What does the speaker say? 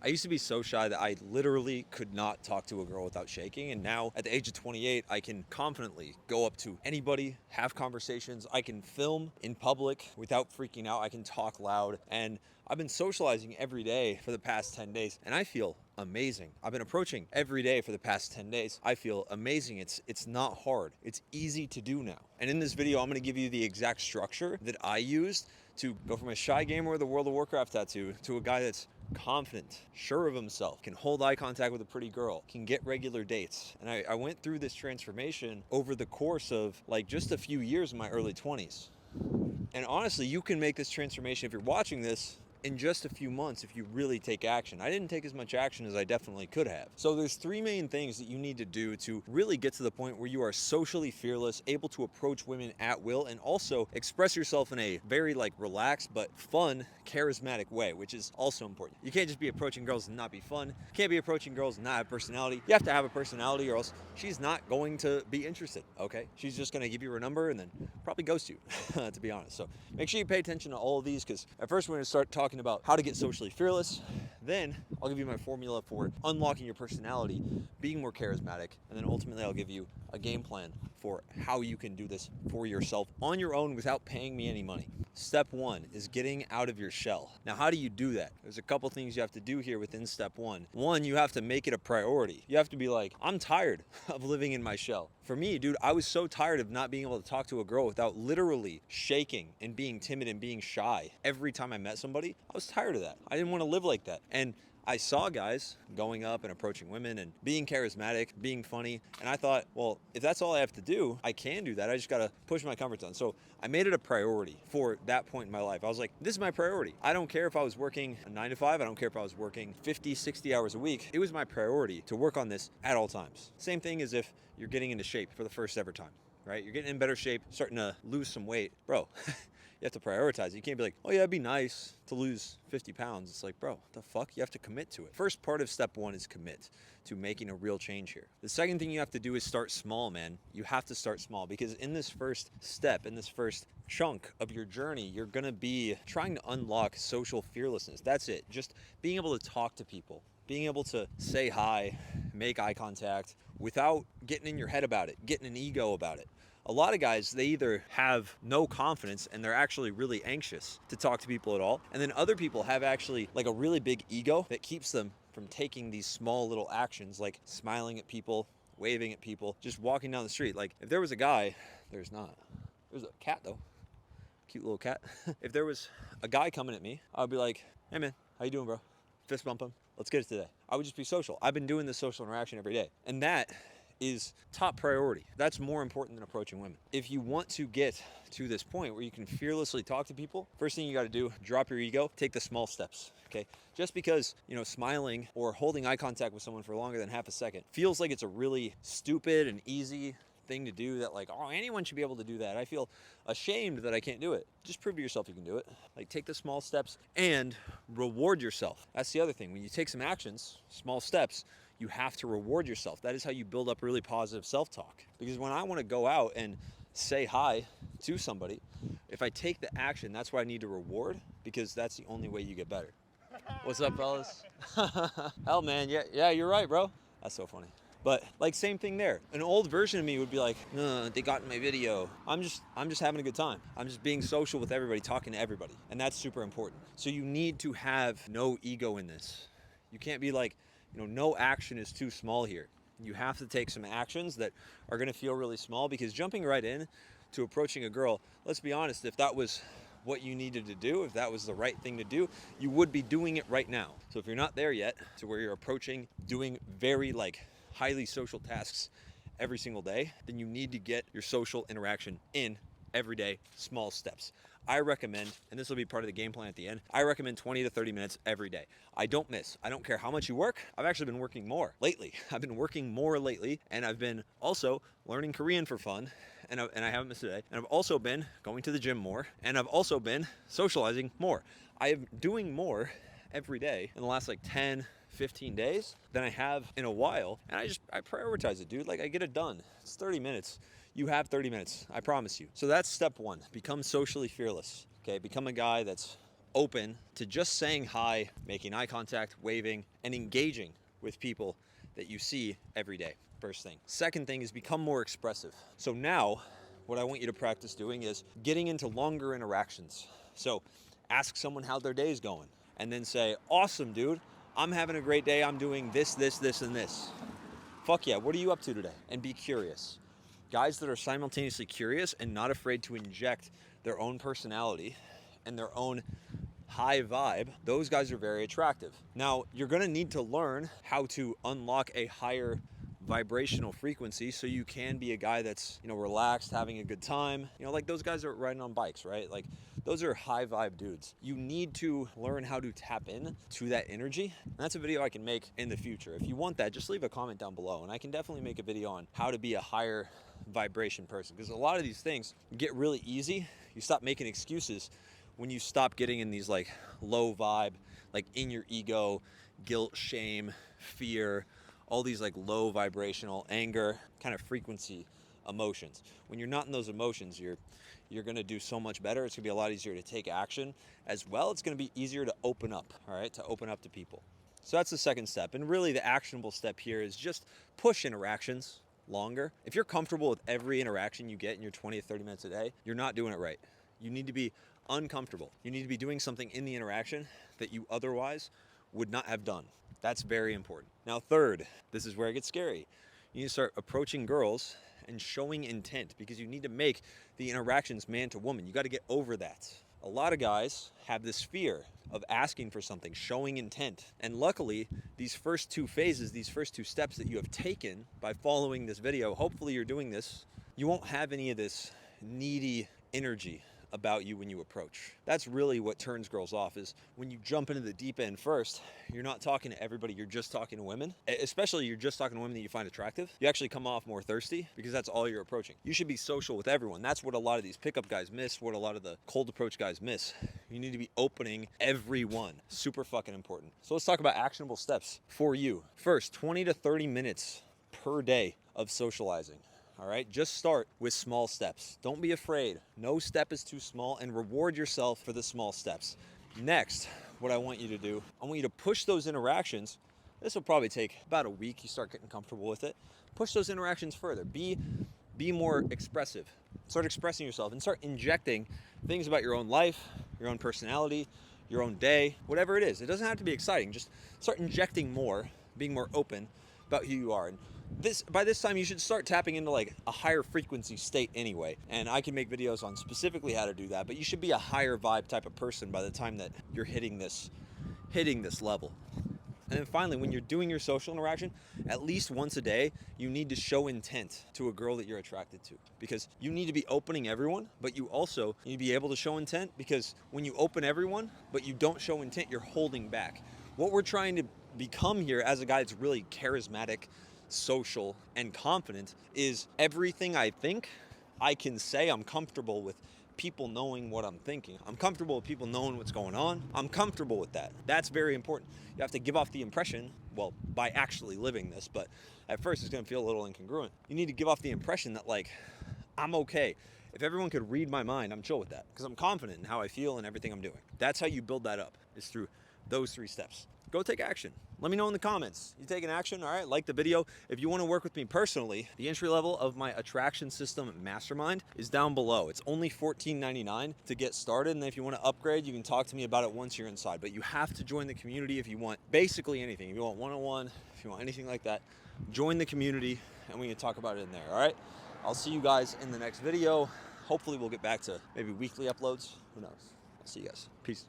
I used to be so shy that I literally could not talk to a girl without shaking. And now at the age of 28, I can confidently go up to anybody, have conversations. I can film in public without freaking out. I can talk loud. And I've been socializing every day for the past 10 days and I feel amazing. I've been approaching every day for the past 10 days. I feel amazing. It's not hard. It's easy to do now. And in this video, I'm going to give you the exact structure that I used to go from a shy gamer with a World of Warcraft tattoo to a guy that's confident, sure of himself, can hold eye contact with a pretty girl, can get regular dates. And I went through this transformation over the course of like just a few years in my early 20s. And honestly, you can make this transformation if you're watching this in just a few months if you really take action. I didn't take as much action as I definitely could have. So there's three main things that you need to do to really get to the point where you are socially fearless, able to approach women at will, and also express yourself in a very like relaxed but fun, charismatic way, which is also important. You can't just be approaching girls and not be fun. You can't be approaching girls and not have personality. You have to have a personality or else she's not going to be interested, okay? She's just gonna give you her number and then probably ghost you, to be honest. So make sure you pay attention to all of these, because at first we're gonna start talking about how to get socially fearless. Then I'll give you my formula for unlocking your personality, being more charismatic, and then ultimately I'll give you a game plan for how you can do this for yourself on your own without paying me any money. Step one is getting out of your shell. Now, how do you do that? There's a couple things you have to do here within step one. One, you have to make it a priority. You have to be like, I'm tired of living in my shell. For me, dude, I was so tired of not being able to talk to a girl without literally shaking and being timid and being shy. Every time I met somebody, I was tired of that. I didn't want to live like that. And I saw guys going up and approaching women and being charismatic, being funny, and I thought, well, if that's all I have to do, I can do that. I just gotta push my comfort zone. So I made it a priority for that point in my life. I was like, this is my priority. I don't care if I was working a 9 to 5, I don't care if I was working 50, 60 hours a week. It was my priority to work on this at all times. Same thing as if you're getting into shape for the first ever time, right? You're getting in better shape, starting to lose some weight. Bro, you have to prioritize it. You can't be like, oh yeah, it'd be nice to lose 50 pounds. It's like, bro, what the fuck? You have to commit to it. First part of step one is commit to making a real change here. The second thing you have to do is start small, man. You have to start small, because in this first step, in this first chunk of your journey, you're gonna be trying to unlock social fearlessness. That's it. Just being able to talk to people, being able to say hi, make eye contact without getting in your head about it, getting an ego about it. A lot of guys, they either have no confidence and they're actually really anxious to talk to people at all. And then other people have actually like a really big ego that keeps them from taking these small little actions, like smiling at people, waving at people, just walking down the street. Like if there was a guy, there's not. There's a cat though, cute little cat. If there was a guy coming at me, I'd be like, hey man, how you doing, bro? Fist bump him. Let's get it today. I would just be social. I've been doing this social interaction every day. And that is top priority. That's more important than approaching women. If you want to get to this point where you can fearlessly talk to people, first thing you got to do, drop your ego, take the small steps, okay? Just because, smiling or holding eye contact with someone for longer than half a second feels like it's a really stupid and easy thing to do, that like, oh, anyone should be able to do that. I feel ashamed that I can't do it. Just prove to yourself you can do it. Like, take the small steps and reward yourself. That's the other thing. When you take some actions, small steps, you have to reward yourself. That is how you build up really positive self-talk. Because when I want to go out and say hi to somebody, if I take the action, that's what I need to reward, because that's the only way you get better. What's up, fellas? Hell, man, yeah, you're right, bro. That's so funny. But like, same thing there. An old version of me would be like, they got in my video. I'm just having a good time. I'm just being social with everybody, talking to everybody. And that's super important. So you need to have no ego in this. You can't be like, no action is too small here. You have to take some actions that are gonna feel really small, because jumping right in to approaching a girl, let's be honest, if that was what you needed to do, if that was the right thing to do, you would be doing it right now. So if you're not there yet to where you're approaching, doing very highly social tasks every single day, then you need to get your social interaction in every day, small steps. I recommend, and this will be part of the game plan at the end, I recommend 20 to 30 minutes every day. I don't miss. I don't care how much you work. I've actually been working more lately. I've been working more lately, and I've been also learning Korean for fun, and I haven't missed a day. And I've also been going to the gym more, and I've also been socializing more. I am doing more every day in the last 10, 15 days than I have in a while, and I prioritize it, dude. I get it done. It's 30 minutes. You have 30 minutes, I promise you. So that's step one. Become socially fearless, okay? Become a guy that's open to just saying hi, making eye contact, waving, and engaging with people that you see every day. First thing. Second thing is become more expressive. So now, what I want you to practice doing is getting into longer interactions. So ask someone how their day is going, and then say, awesome, dude, I'm having a great day. I'm doing this, this, this, and this. Fuck yeah, what are you up to today? And be curious. Guys that are simultaneously curious and not afraid to inject their own personality and their own high vibe, those guys are very attractive. Now, you're gonna need to learn how to unlock a higher vibrational frequency so you can be a guy that's, relaxed, having a good time. Like those guys are riding on bikes, right? Like those are high vibe dudes. You need to learn how to tap in to that energy. And that's a video I can make in the future. If you want that, just leave a comment down below and I can definitely make a video on how to be a higher vibration person, because a lot of these things get really easy. You stop making excuses when you stop getting in these like low vibe, like in your ego, guilt, shame, fear, all these like low vibrational anger kind of frequency emotions. When you're not in those emotions, you're gonna do so much better. It's gonna be a lot easier to take action as well. It's gonna be easier to open up, all right, to open up to people. So that's the second step. And really the actionable step here is just push interactions longer. If you're comfortable with every interaction you get in your 20 to 30 minutes a day, you're not doing it right. You need to be uncomfortable. You need to be doing something in the interaction that you otherwise would not have done. That's very important. Now, third, this is where it gets scary. You need to start approaching girls and showing intent, because you need to make the interactions man to woman. You got to get over that. A lot of guys have this fear of asking for something, showing intent. And luckily, these first two phases, these first two steps that you have taken by following this video, hopefully you're doing this, you won't have any of this needy energy about you when you approach. That's really what turns girls off, is when you jump into the deep end first, you're not talking to everybody, you're just talking to women. Especially you're just talking to women that you find attractive. You actually come off more thirsty because that's all you're approaching. You should be social with everyone. That's what a lot of these pickup guys miss, what a lot of the cold approach guys miss. You need to be opening everyone. Super fucking important. So let's talk about actionable steps for you. First, 20 to 30 minutes per day of socializing. All right, just start with small steps. Don't be afraid. No step is too small, and reward yourself for the small steps. Next, what I want you to do, I want you to push those interactions. This will probably take about a week. You start getting comfortable with it. Push those interactions further. Be more expressive. Start expressing yourself and start injecting things about your own life, your own personality, your own day, whatever it is. It doesn't have to be exciting. Just start injecting more, being more open about who you are. And by this time you should start tapping into like a higher frequency state anyway, and I can make videos on specifically how to do that, but you should be a higher vibe type of person by the time that you're hitting this level. And then finally, when you're doing your social interaction, at least once a day, you need to show intent to a girl that you're attracted to, because you need to be opening everyone, but you also need to be able to show intent, because when you open everyone but you don't show intent, you're holding back. What we're trying to become here as a guy that's really charismatic, social, and confident is everything I think I can say. I'm comfortable with people knowing what I'm thinking. I'm comfortable with people knowing what's going on. I'm comfortable with that. That's very important. You have to give off the impression, well, by actually living this, but at first it's going to feel a little incongruent. You need to give off the impression that like, I'm okay. If everyone could read my mind, I'm chill with that, because I'm confident in how I feel and everything I'm doing. That's how you build that up, is through those 3 steps. Go take action. Let me know in the comments. You taking action? All right, like the video. If you want to work with me personally, the entry level of my attraction system mastermind is down below. It's only $14.99 to get started. And if you want to upgrade, you can talk to me about it once you're inside. But you have to join the community if you want basically anything. If you want one-on-one, if you want anything like that, join the community and we can talk about it in there. All right, I'll see you guys in the next video. Hopefully we'll get back to maybe weekly uploads. Who knows? I'll see you guys. Peace.